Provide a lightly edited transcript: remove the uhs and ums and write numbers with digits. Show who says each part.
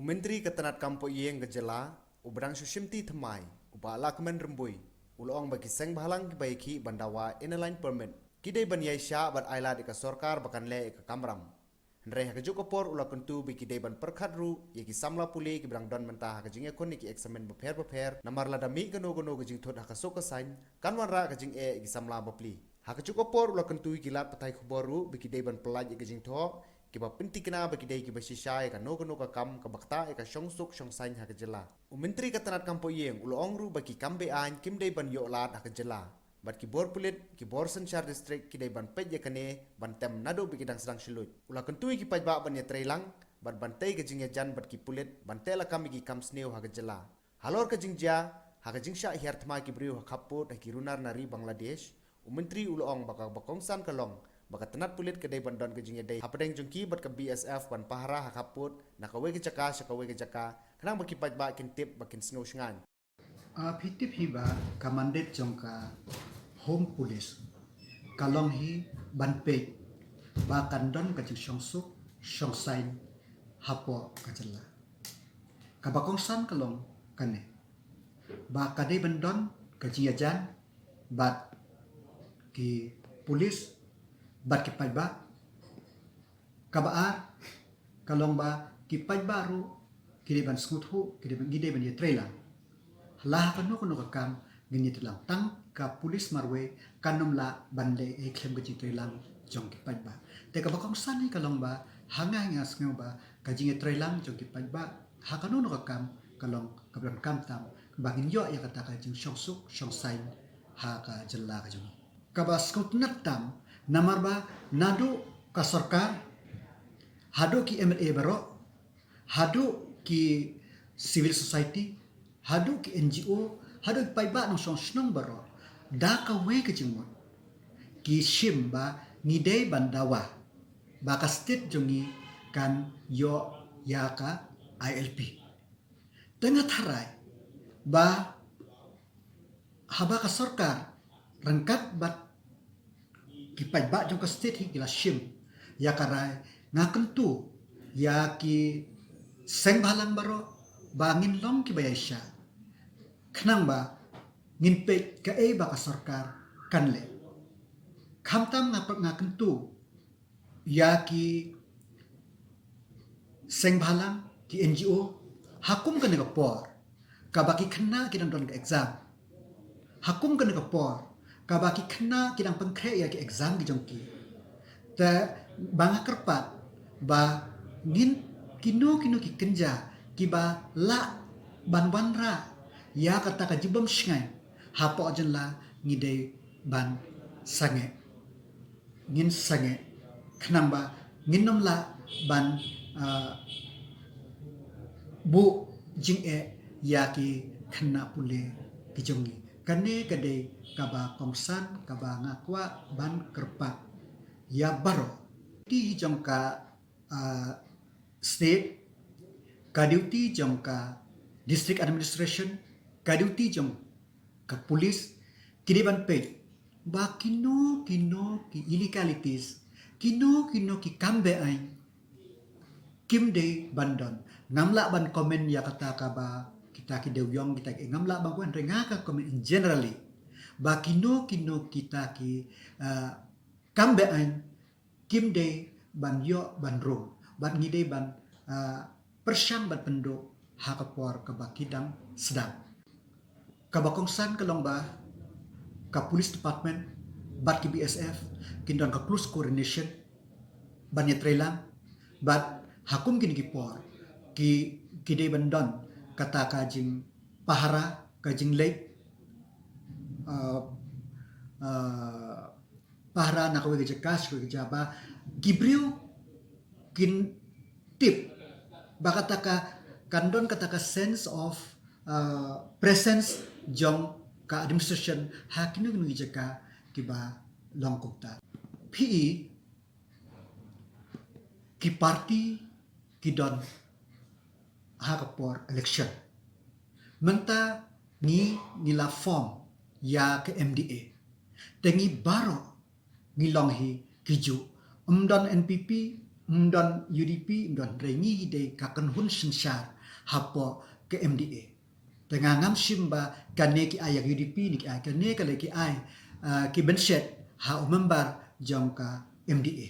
Speaker 1: Menteri Ketenat Kampo Yeng Gejala, ubrang sushimti thamai, ubala kemen rembui, ulong bagi seng bahalang kibaiki bandawa inaline permit. Kidai ban yaisha ban aila di sorkar bakan le ke kamram. Henry hakajuk opor ula kentu biki dai ban perkhadru yaki samla puli ki brang don mentah hakajing ekon ki eksamen beper namar lada mi gano gajing thot hakasok kasain kanwan ra kajing ki samla bapli. Hakajuk opor ula kentu gilat patai khuboru biki dai ban pelaj kajing tho kiba pinti kena bagi dai kiba shisha ka no ka kam ka bakta ka shongsuk shongsain ha kejela. Menteri Ketenat Kampo Yeng ulo ongru bagi kambe an kim dai ban yo lat ha kejela. Bat ki bor pulit ki bor senchar district ki dai ban pej yakane ban tem nado bagi dang sedang silut. Ula kentui ki pajba ban ya trailang bat bantai ke jingya jan bat ki pulit bantai la kami ki kam sneu ha kejela. Halor ke jingja ha ke jingsha hiar thma ki briu ha khaput ha ki runar nari Bangladesh. Menteri ulo ong bakongsan kalong baka tenat pulit kedai bandon ke jingya dai hapadeng jungki bat ke BSF ban pahara hakaput nakawe ke jaka sakawe ke jaka kenang baki pajba kin tip bakin snow shngan
Speaker 2: pitip hiba kamandet jongka home police kalong hi ban pe ba kandon ka jing shongsuk shongsain hapo kajela kabakongsan kalong kane ba kadai bandon ka jingajan bat ki police bat ki pajba kabaar kalong ba ki pajba ru kiri ban skuthu kiri ban gide ban ye trailer lah kanu kanu kam gini telang tang ka pulis marwe kanom la bande e klem gaji trailer jong ki pajba te ka bakong sani kalong ba hanga ngas ngeu ba gaji trailer jong ki pajba ha kanu no kam kalong kabran kam tam bangin yo ya kata ka jing shongsuk shongsain ha ka jella ka jong ka ba skut nak tam namar ba nadu ka sarkar hadu ki MLA baro hadu ki civil society hadu ki NGO hadu ki paiba nong song snong baro da ka we ke jingmon ki shim ba ngidei bandawa ba ka state jongi kan yo ya ka ILP tengah tharai ba haba ka sarkar rangkat bat ki pajba jong ka state hi kila shim ya karai ngaken tu ya ki seng balang baro ba ngin long ki bayasha khnang ba ngin pe ka e ba ka sarkar kanle khamtam ngaken tu ya ki seng balang ki NGO hakum kan ga por ka ba ki khna ki dan don ka exam hakum kan ga por ka ba ki khna ki dang pangkre ya ki exam ki jongki ta banga kerpat ba ngin kino ki kenja ki ba la ban ra ya kata ka jibam shngai hapo jen la ngide ban sange ngin sange khnang ba nginom la ban bu jing e ya ki khna pule ki jongi kane kade kaba kongsan kaba ngakwa ban kerpat ya baro ti jongka state ka duty jongka district administration ka duty jong ka police kiniban pe ba kino ki illegalities kino ki kambe ay kimde bandon ngamla ban komen ya kata ka ba kita ki dewyong kita ki ngamla ba kwan renga ka komen in generally ba kino kita ki kambe ay kimde ban yo ban ro ban ngide ban persyang ban pendo hakapor ka bakidang sedang kabakongsan kalong ba ka police department bat ki BSF kindon ka close coordination ban ye trailang bat hakum kini ki por ki kide bandon kata ka jing pahara ka jing lake pahara na kawe ke kas ko jaba gibriu kin tip bakata ka kandon kata ka sense of presence jong ka administration hakinu nu jaka kiba longkukta PE ki party ki don hakapor election menta nila form ya ke MDA tengi baro ngilong hi kiju umdon NPP mdon UDP mdon rengi de kakan hun sensar hapo ke MDA. Tengangam simba kane ki ayak UDP ni ki ay kane kale ki ay ki benset ha umembar jongka MDA.